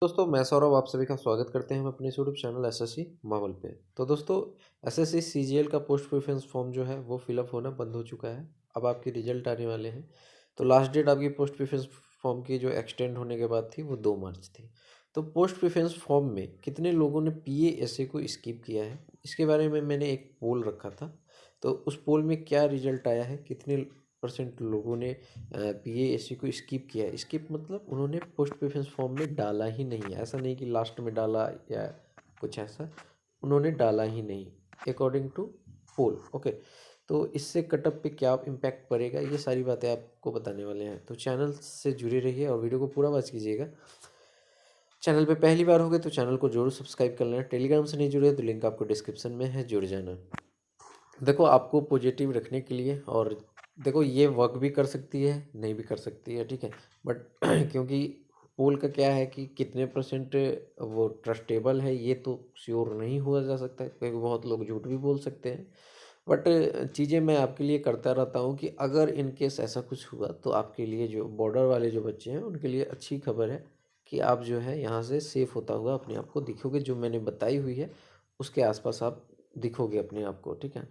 दोस्तों मैं सौरभ आप सभी का स्वागत करते हैं हम अपने यूट्यूब चैनल एसएससी मावल पे। तो दोस्तों एसएससी सीजीएल का पोस्ट प्रेफरेंस फॉर्म जो है वो फिलअप होना बंद हो चुका है। अब आपके रिजल्ट आने वाले हैं। तो लास्ट डेट आपकी पोस्ट प्रेफरेंस फॉर्म की जो एक्सटेंड होने के बाद थी वो 2 मार्च थी। तो पोस्ट प्रेफरेंस फॉर्म में कितने लोगों ने पीएएसए को स्किप किया है, इसके बारे में मैंने एक पोल रखा था। तो उस पोल में क्या रिजल्ट आया है, कितने परसेंट लोगों ने पीएएससी को स्किप किया है। स्किप मतलब उन्होंने पोस्ट प्रेफरेंस फॉर्म में डाला ही नहीं है, ऐसा नहीं कि लास्ट में डाला या कुछ ऐसा, उन्होंने डाला ही नहीं अकॉर्डिंग टू पोल। ओके, तो इससे कटअप पे क्या इम्पैक्ट पड़ेगा ये सारी बातें आपको बताने वाले हैं। तो चैनल से जुड़े रहिए और वीडियो को पूरा वॉच कीजिएगा। चैनल पे पहली बार हो गए तो चैनल को जरूर सब्सक्राइब कर लेना। टेलीग्राम से नहीं जुड़े तो लिंक आपको डिस्क्रिप्शन में है, जुड़ जाना। देखो आपको पॉजिटिव रखने के लिए, और देखो ये वर्क भी कर सकती है नहीं भी कर सकती है, ठीक है, बट क्योंकि पोल का क्या है कि कितने परसेंट वो ट्रस्टेबल है ये तो श्योर नहीं हुआ जा सकता है, क्योंकि बहुत लोग झूठ भी बोल सकते हैं। बट चीज़ें मैं आपके लिए करता रहता हूँ कि अगर इन केस ऐसा कुछ हुआ तो आपके लिए जो बॉर्डर वाले जो बच्चे हैं उनके लिए अच्छी खबर है कि आप जो है यहाँ से सेफ होता हुआ अपने आप को दिखोगे। जो मैंने बताई हुई है उसके आसपास आप दिखोगे अपने आप को, ठीक है।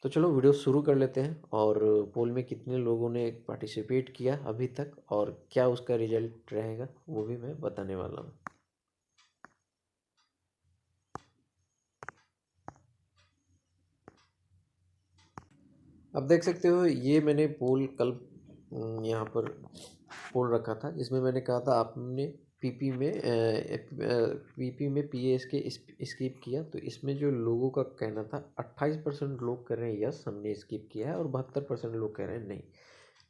तो चलो वीडियो शुरू कर लेते हैं, और पोल में कितने लोगों ने पार्टिसिपेट किया अभी तक और क्या उसका रिजल्ट रहेगा वो भी मैं बताने वाला हूँ। अब देख सकते हो ये मैंने पोल कल यहाँ पर पोल रखा था जिसमें मैंने कहा था आपने पीपी में पीएस के स्किप किया। तो इसमें जो लोगों का कहना था 28% लोग कह रहे हैं यस हमने स्किप किया है, और 72% लोग कह रहे हैं नहीं।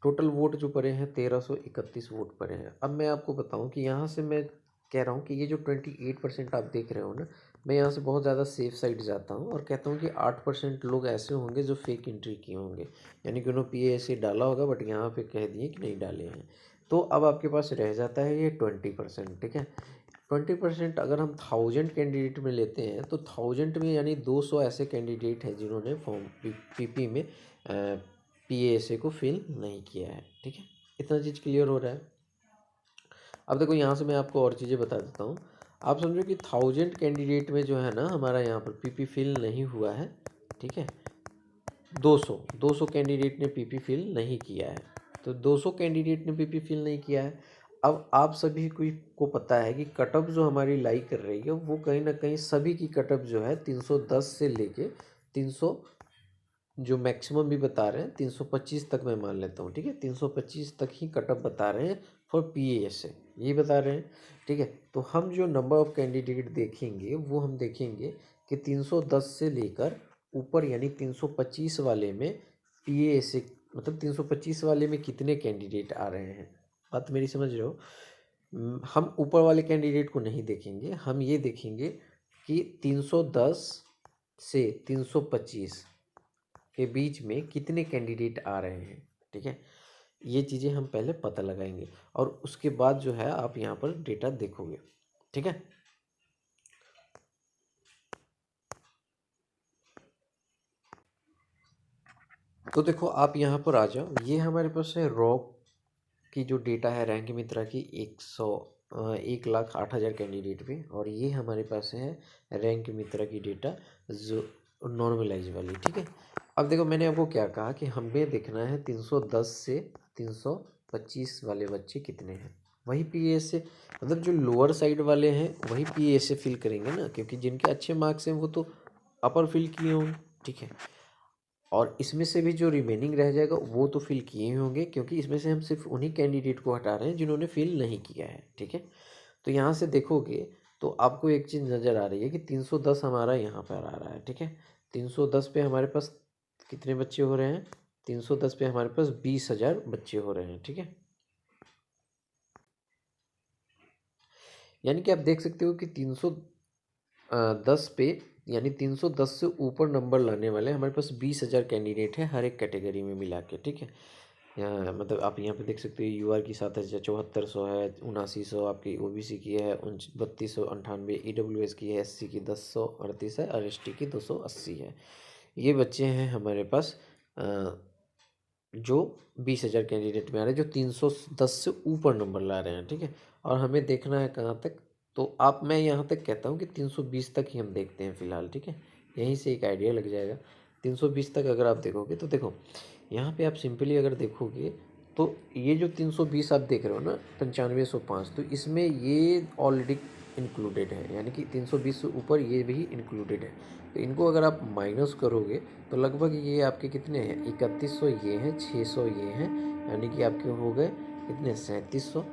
टोटल वोट जो पड़े हैं 1331 वोट पड़े हैं। अब मैं आपको बताऊं कि यहाँ से मैं कह रहा हूँ कि ये जो 28% आप देख रहे हो ना, मैं यहाँ से बहुत ज़्यादा सेफ साइड जाता हूँ और कहता हूँ कि 8% लोग ऐसे होंगे जो फेक एंट्री किए होंगे, यानी कि उन्होंने पीएसए डाला होगा बट यहाँ पे कह दिए कि नहीं डाले हैं। तो अब आपके पास रह जाता है ये 20%, ठीक है। 20% अगर हम 1000 कैंडिडेट में लेते हैं तो 1000 में यानी 200 ऐसे कैंडिडेट हैं जिन्होंने फॉर्म पीपी में पीएसए को फिल नहीं किया है, ठीक है। इतना चीज़ क्लियर हो रहा है। अब देखो यहाँ से मैं आपको और चीज़ें बता देता हूँ। आप समझो कि 1000 कैंडिडेट में जो है ना हमारा यहाँ पर पीपी फिल नहीं हुआ है, ठीक है। 200 कैंडिडेट ने पीपी फिल नहीं किया है। तो 200 कैंडिडेट ने पीपी फिल नहीं किया है। अब आप सभी को पता है कि कटअप जो हमारी लाई कर रही है वो कहीं ना कहीं सभी की कटअप जो है 310 से लेके 300, जो मैक्सिमम भी बता रहे हैं 325 तक मैं मान लेता हूँ, ठीक है। 325 तक ही कटअप बता रहे हैं फॉर पीएएसए, ये बता रहे हैं, ठीक है। तो हम जो नंबर ऑफ कैंडिडेट देखेंगे वो हम देखेंगे कि 310 से लेकर ऊपर यानी 325 वाले में पीएएसए, मतलब 325 वाले में कितने कैंडिडेट आ रहे हैं, बात मेरी समझ रहे हो। हम ऊपर वाले कैंडिडेट को नहीं देखेंगे, हम ये देखेंगे कि 310 से 325 के बीच में कितने कैंडिडेट आ रहे हैं, ठीक है। ये चीज़ें हम पहले पता लगाएंगे और उसके बाद जो है आप यहाँ पर डेटा देखोगे, ठीक है। तो देखो आप यहाँ पर आ जाओ, ये हमारे पास है रॉ की जो डेटा है रैंक मित्रा की 1,08,000 कैंडिडेट पे, और ये हमारे पास है रैंक मित्रा की डेटा जो नॉर्मलाइज वाली, ठीक है। अब देखो मैंने आपको क्या कहा कि हमें देखना है 310 से 325 वाले बच्चे कितने हैं, वही पीएस से, मतलब जो लोअर साइड वाले हैं वही पीएस से फिल करेंगे ना, क्योंकि जिनके अच्छे मार्क्स हैं वो तो अपर फिल किए होंगे, ठीक है। और इसमें से भी जो रिमेनिंग रह जाएगा वो तो फिल किए ही होंगे, क्योंकि इसमें से हम सिर्फ उन्हीं कैंडिडेट को हटा रहे हैं जिन्होंने फिल नहीं किया है, ठीक है। तो यहाँ से देखोगे तो आपको एक चीज़ नज़र आ रही है कि 310 हमारा यहाँ पर आ रहा है, ठीक है। 310 पे हमारे पास कितने बच्चे हो रहे हैं, 310 पे हमारे पास 20,000 बच्चे हो रहे हैं, ठीक है। यानी कि आप देख सकते हो कि 310 पे यानी 310 से ऊपर नंबर लाने वाले हमारे पास 20,000 कैंडिडेट है हर एक कैटेगरी में मिला के, ठीक है। यहाँ मतलब आप यहाँ पे देख सकते हो यूआर की 7,000, 7400 है, 7900 आपकी ओबीसी की है, 3298 ईडब्ल्यूएस की है, एससी की 1038 है और एसटी की 280 है। ये बच्चे हैं हमारे पास जो 20,000 कैंडिडेट में आ रहे हैं जो 310 से ऊपर नंबर ला रहे हैं, ठीक है। और हमें देखना है कहाँ तक, तो आप मैं यहाँ तक कहता हूँ कि 320 तक ही हम देखते हैं फ़िलहाल, ठीक है। यहीं से एक आइडिया लग जाएगा। 320 तक अगर आप देखोगे तो देखो यहाँ पे आप सिंपली अगर देखोगे तो ये जो 320 आप देख रहे हो ना 9505, तो इसमें ये ऑलरेडी इंक्लूडेड है, यानी कि 320 से ऊपर ये भी इंक्लूडेड है। तो इनको अगर आप माइनस करोगे तो लगभग ये आपके कितने हैं, 3100 ये हैं, 600 ये हैं, यानी कि आपके हो गए कितने, 3700,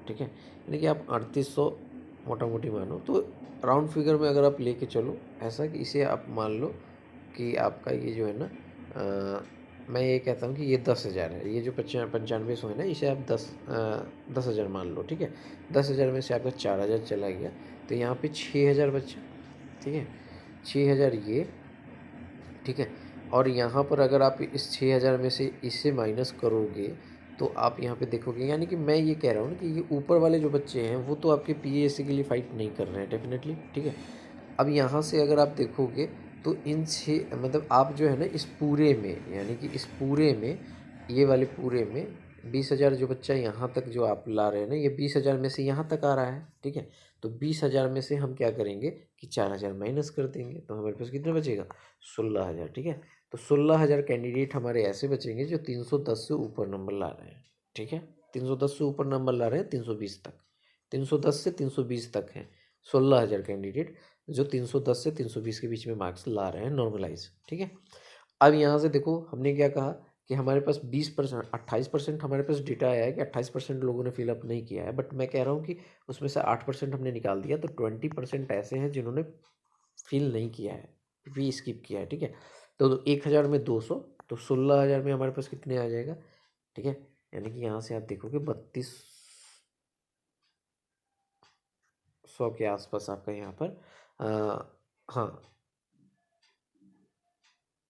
ठीक है। यानी कि आप 3800 मोटा मोटी मानो तो राउंड फिगर में अगर आप लेके चलो ऐसा कि इसे आप मान लो कि आपका ये जो है ना मैं ये कहता हूँ कि ये 10,000 है, ये जो 9500 है ना इसे आप 10,000 मान लो, ठीक है। 10,000 में से आपका 4,000 चला गया तो यहाँ पे 6,000 बचा, ठीक है। 6,000 ये, ठीक है। और यहाँ पर अगर आप इस 6,000 में से इसे माइनस करोगे तो आप यहाँ पे देखोगे, यानी कि मैं ये कह रहा हूँ ना कि ये ऊपर वाले जो बच्चे हैं वो तो आपके पीएएससी के लिए फ़ाइट नहीं कर रहे हैं डेफिनेटली, ठीक है। अब यहाँ से अगर आप देखोगे तो इन 6 मतलब आप जो है ना इस पूरे में, यानी कि इस पूरे में, ये वाले पूरे में 20,000 जो बच्चा यहाँ तक जो आप ला रहे हैं ना, ये 20,000 में से यहाँ तक आ रहा है, ठीक है। तो 20,000 में से हम क्या करेंगे कि 4,000 माइनस कर देंगे तो हमारे पास कितना बचेगा, 16,000, ठीक है। तो 16,000 कैंडिडेट हमारे ऐसे बचेंगे जो 310 से ऊपर नंबर ला रहे हैं, ठीक है। 310 से ऊपर नंबर ला रहे हैं 320 तक, 310 से 320 तक हैं 16,000 कैंडिडेट जो 310 से 320 के बीच में मार्क्स ला रहे हैं नॉर्मलाइज, ठीक है। अब यहाँ से देखो हमने क्या कहा कि हमारे पास 20% 28% हमारे पास डेटा आया है कि 28% लोगों ने फिलअप नहीं किया है, बट मैं कह रहा हूँ कि उसमें से 8% हमने निकाल दिया तो 20% ऐसे हैं जिन्होंने फिल नहीं किया है, वी स्किप किया है, ठीक है। तो 1,000 में 200, तो 16,000 में हमारे पास कितने आ जाएगा, ठीक है। यानी कि यहाँ से आप देखोगे 3200 के आसपास आपका यहाँ पर हाँ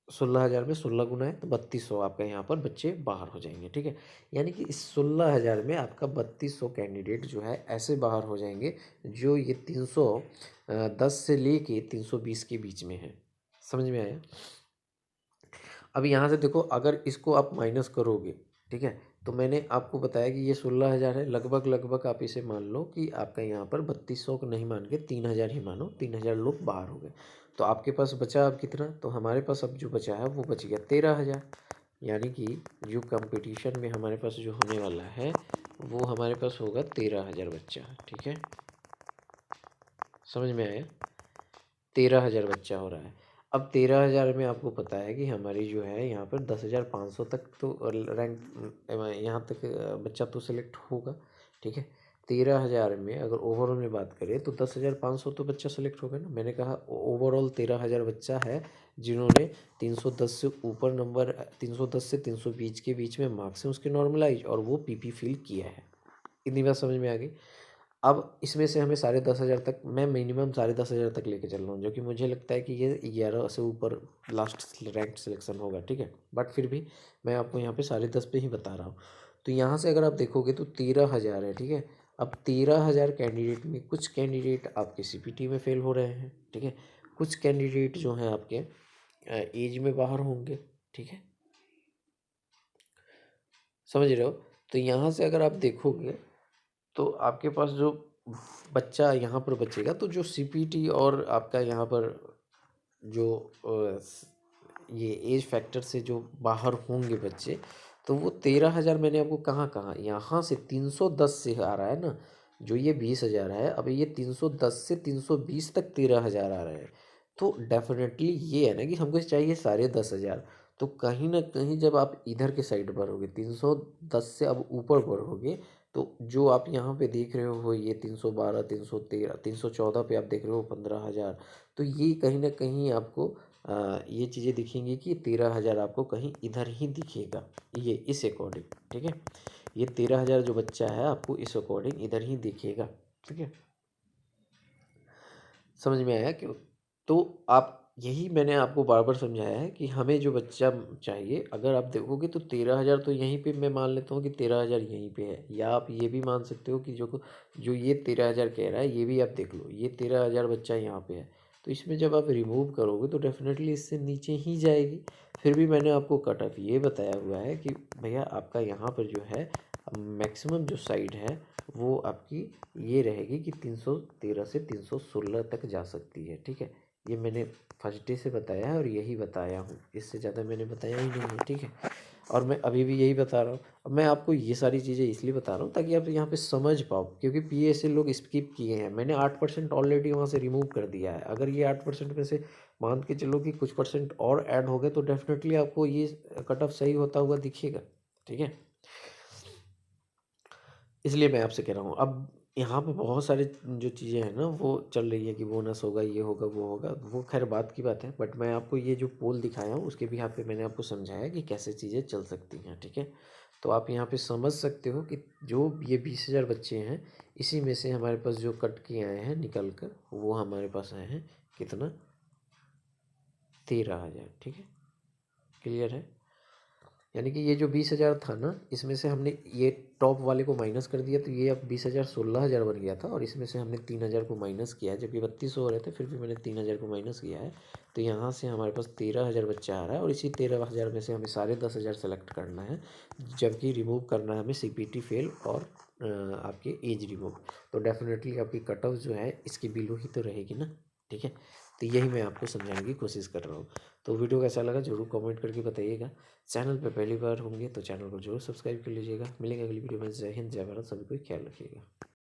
16,000 में 16 गुना है तो 3200 आपका यहाँ पर बच्चे बाहर हो जाएंगे, ठीक है। यानी कि इस 16,000 में आपका 3200 कैंडिडेट जो है ऐसे बाहर हो जाएंगे जो ये 310 से लेके 320 के बीच में है। समझ में आया। अब यहाँ से देखो अगर इसको आप माइनस करोगे, ठीक है, तो मैंने आपको बताया कि ये 16,000 है, लगभग लगभग आप इसे मान लो कि आपका यहाँ पर 3200 को नहीं मान के 3,000 ही मानो, 3,000 लोग बाहर हो गए। तो आपके पास बचा अब कितना, तो हमारे पास अब जो बचा है वो बच गया 13,000। यानी कि जो कंपटीशन में हमारे पास जो होने वाला है वो हमारे पास होगा 13,000 बच्चा, ठीक है। समझ में आया, 13,000 बच्चा हो रहा है। अब 13,000 में आपको पता है कि हमारी जो है यहाँ पर 10,500 तक तो रैंक यहाँ तक बच्चा तो सिलेक्ट होगा, ठीक है। 13,000 में अगर ओवरऑल में बात करें तो 10,500 तो बच्चा सेलेक्ट होगा ना। मैंने कहा ओवरऑल 13,000 बच्चा है जिन्होंने 310 से ऊपर नंबर 310 से 320 के बीच में मार्क्स हैं उसके नॉर्मलाइज और वो पीपी फिल किया है। इतनी बात समझ में आ गई। अब इसमें से हमें 10,500 तक, मैं मिनिमम 10,500 तक लेके चल रहा हूँ जो कि मुझे लगता है कि ये 11 से ऊपर लास्ट रैंक सिलेक्शन होगा, ठीक है। बट फिर भी मैं आपको यहाँ पे 10.5 पे ही बता रहा हूँ। तो यहाँ से अगर आप देखोगे तो 13,000 है, ठीक है। अब 13,000 कैंडिडेट में कुछ कैंडिडेट आपके सीपीटी में फेल हो रहे हैं, ठीक है। कुछ कैंडिडेट जो हैं आपके एज में बाहर होंगे, ठीक है। समझ रहे हो। तो यहाँ से अगर आप देखोगे तो आपके पास जो बच्चा यहाँ पर बचेगा तो जो सीपीटी और आपका यहाँ पर जो ये एज फैक्टर से जो बाहर होंगे बच्चे, तो वो 13,000 मैंने आपको कहाँ कहाँ यहाँ से 310 से आ रहा है ना, जो ये 20,000 है, अब ये 310 से 320 तक 13,000 आ रहे हैं। तो डेफिनेटली ये है ना कि हमको चाहिए 10,500। तो कहीं ना कहीं जब आप इधर के साइड बढ़ोगे 310 से अब ऊपर बढ़ोगे तो जो आप यहाँ पे देख रहे हो ये 312 313 314 पे आप देख रहे हो 15,000। तो ये कहीं ना कहीं आपको ये चीज़ें दिखेंगी कि 13,000 आपको कहीं इधर ही दिखेगा, ये इस अकॉर्डिंग, ठीक है। ये 13,000 जो बच्चा है आपको इस अकॉर्डिंग इधर ही दिखेगा, ठीक है। समझ में आया क्यों। तो आप यही मैंने आपको बार बार समझाया है कि हमें जो बच्चा चाहिए, अगर आप देखोगे तो 13,000 तो यहीं पे मैं मान लेता हूँ कि 13,000 यहीं पे है, या आप ये भी मान सकते हो कि जो जो ये 13,000 कह रहा है ये भी आप देख लो, ये 13,000 बच्चा यहाँ पे है। तो इसमें जब आप रिमूव करोगे तो डेफिनेटली इससे नीचे ही जाएगी। फिर भी मैंने आपको कट ऑफ ये बताया हुआ है कि भैया आपका यहाँ पर जो है मैक्सिमम जो साइड है वो आपकी ये रहेगी कि 313 से 316 तक जा सकती है। ठीक है, ये मैंने फर्स्ट डे से बताया है और यही बताया हूँ, इससे ज़्यादा मैंने बताया ही नहीं है। ठीक है, और मैं अभी भी यही बता रहा हूँ। अब मैं आपको ये सारी चीज़ें इसलिए बता रहा हूँ ताकि आप यहाँ पे समझ पाओ, क्योंकि पीएसए लोग स्किप किए हैं। मैंने 8% ऑलरेडी वहाँ से रिमूव कर दिया है। अगर ये 8% में से मान के चलो कि कुछ परसेंट और ऐड हो गए तो डेफिनेटली आपको ये कट ऑफ सही होता हुआ दिखेगा। ठीक है, इसलिए मैं आपसे कह रहा हूँ। अब यहाँ पे बहुत सारे जो चीज़ें हैं ना वो चल रही है कि बोनस होगा, ये होगा, वो होगा, वो खैर बात की बात है। बट मैं आपको ये जो पोल दिखाया हूँ उसके भी यहाँ पे मैंने आपको समझाया कि कैसे चीज़ें चल सकती हैं। ठीक है, तो आप यहाँ पे समझ सकते हो कि जो ये 20,000 बच्चे हैं, इसी में से हमारे पास जो कट के आए हैं निकल कर, वो हमारे पास आए हैं कितना, 13,000। ठीक है, क्लियर है। यानी कि ये जो 20,000 था ना, इसमें से हमने ये टॉप वाले को माइनस कर दिया, तो ये अब 20,000 16,000 बन गया था। और इसमें से हमने 3,000 को माइनस किया है, जबकि 3200 हो रहे थे, फिर भी मैंने 3,000 को माइनस किया है। तो यहाँ से हमारे पास 13,000 बच्चा आ रहा है, और इसी 13,000 में से हमें साढ़े 10,000 सेलेक्ट करना है, जबकि रिमूव करना है हमें सीपीटी फेल और आपके एज रिमूव। तो डेफिनेटली आपकी कट ऑफ जो है इसके बिलो ही तो रहेगी ना। ठीक है, तो यही मैं आपको समझाने की कोशिश कर रहा हूँ। तो वीडियो कैसा लगा ज़रूर कमेंट करके बताइएगा। चैनल पे पहली बार होंगे तो चैनल को जरूर सब्सक्राइब कर लीजिएगा। मिलेंगे अगली वीडियो में। जय हिंद, जय भारत, सभी को ख्याल रखिएगा।